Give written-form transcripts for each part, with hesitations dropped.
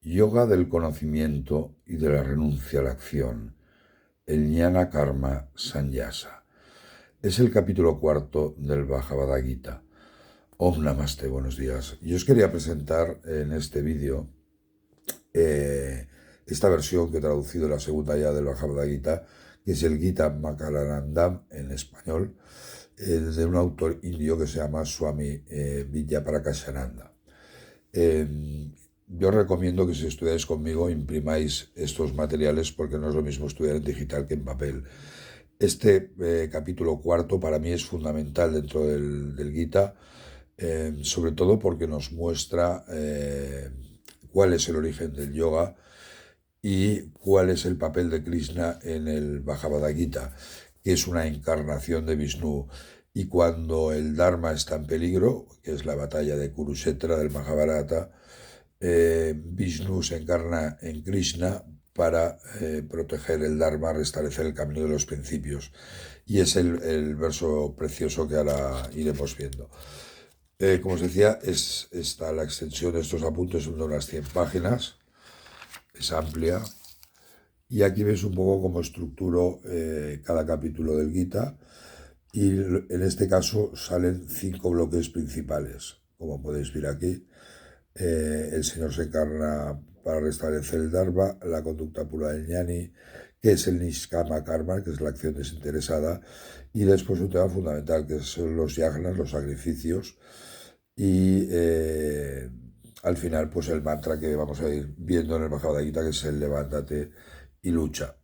Yoga del conocimiento y de la renuncia a la acción, el Jnana Karma Sannyasa. Es el capítulo cuarto del Bhagavad Gita. Om Namaste, buenos días. Yo os quería presentar en este vídeo esta versión que he traducido, la segunda ya del Bhagavad Gita, que es el Gita Makaranandam en español, de un autor indio que se llama Swami Vidyaprakashananda. Yo os recomiendo que si estudiáis conmigo imprimáis estos materiales porque no es lo mismo estudiar en digital que en papel. Este capítulo cuarto para mí es fundamental dentro del Gita, sobre todo porque nos muestra cuál es el origen del yoga y cuál es el papel de Krishna en el Bhagavad Gita, que es una encarnación de Vishnu. Y cuando el Dharma está en peligro, que es la batalla de Kurukshetra del Mahabharata, Vishnu se encarna en Krishna para proteger el Dharma, restablecer el camino de los principios. Y es el verso precioso que ahora iremos viendo. Como os decía, está la extensión de estos apuntes, son de unas 100 páginas, es amplia. Y aquí veis un poco cómo estructuro cada capítulo del Gita. Y en este caso salen 5 bloques principales, como podéis ver aquí. El Señor se encarna para restablecer el Dharma, la conducta pura del Jnani, que es el Nishkama Karma, que es la acción desinteresada, y después un tema fundamental, que son los yajnas, los sacrificios, y al final pues el mantra que vamos a ir viendo en el Bhagavad Gita, que es el levántate y lucha.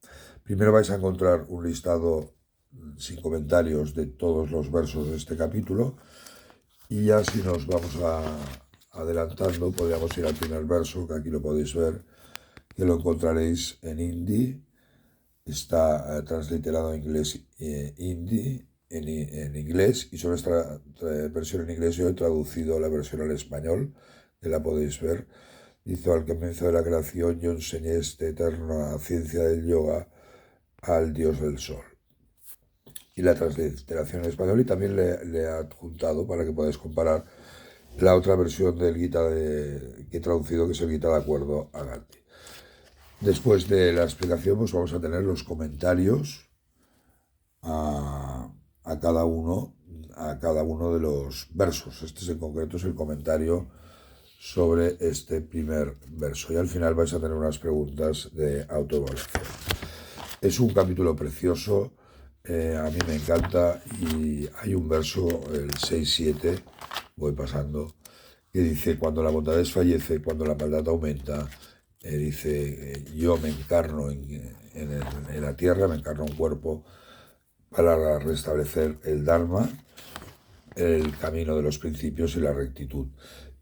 Primero vais a encontrar un listado sin comentarios de todos los versos de este capítulo, y ya si nos vamos adelantando, podríamos ir al primer verso, que aquí lo podéis ver, que lo encontraréis en hindi, está transliterado en inglés hindi, en inglés, y sobre esta versión en inglés yo he traducido la versión al español, que la podéis ver. Dice: al comienzo de la creación yo enseñé esta eterna ciencia del yoga al dios del sol. Y la transliteración en español, y también le he adjuntado para que podáis comparar la otra versión del Gita que he traducido, que es el Gita de acuerdo a Gandhi. Después de la explicación, pues vamos a tener los comentarios a cada uno de los versos. Este en concreto es el comentario sobre este primer verso. Y al final vais a tener unas preguntas de autoevaluación. Es un capítulo precioso. A mí me encanta, y hay un verso, el 6-7, voy pasando, que dice: cuando la bondad desfallece, cuando la maldad aumenta, dice, yo me encarno en la tierra, me encarno un cuerpo para restablecer el Dharma, el camino de los principios y la rectitud.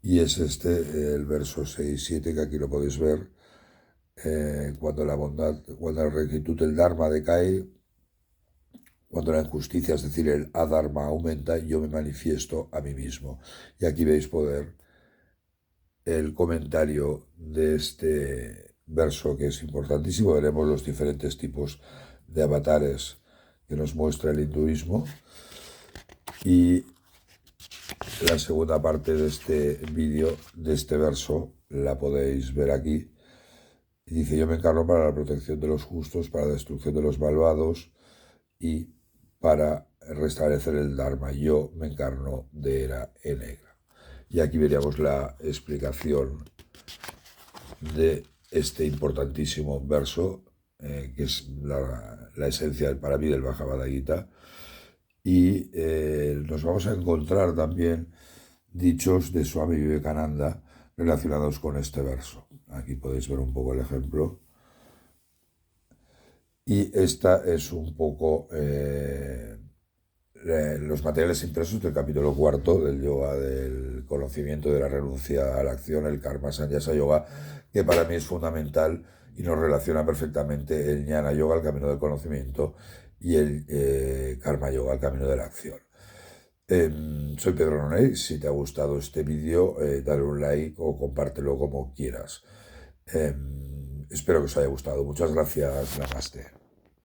Y es el verso 6-7, que aquí lo podéis ver. Cuando la rectitud del Dharma decae, cuando la injusticia, es decir, el adharma aumenta, yo me manifiesto a mí mismo. Y aquí veis poder el comentario de este verso, que es importantísimo. Veremos los diferentes tipos de avatares que nos muestra el hinduismo. Y la segunda parte de este vídeo, de este verso, la podéis ver aquí. Y dice: yo me encarno para la protección de los justos, para la destrucción de los malvados y para restablecer el Dharma. Yo me encarno de era en negra. Y aquí veríamos la explicación de este importantísimo verso, que es la esencia para mí del Bhagavad Gita. Y nos vamos a encontrar también dichos de Swami Vivekananda relacionados con este verso. Aquí podéis ver un poco el ejemplo. Y esta es un poco los materiales impresos del capítulo cuarto del yoga del conocimiento, de la renuncia a la acción, el Karma Sannyasa Yoga, que para mí es fundamental y nos relaciona perfectamente el Jnana Yoga, el camino del conocimiento, y el Karma Yoga, el camino de la acción. Soy Pedro Nonell. Si te ha gustado este vídeo, dale un like o compártelo como quieras. Espero que os haya gustado. Muchas gracias. Namaste.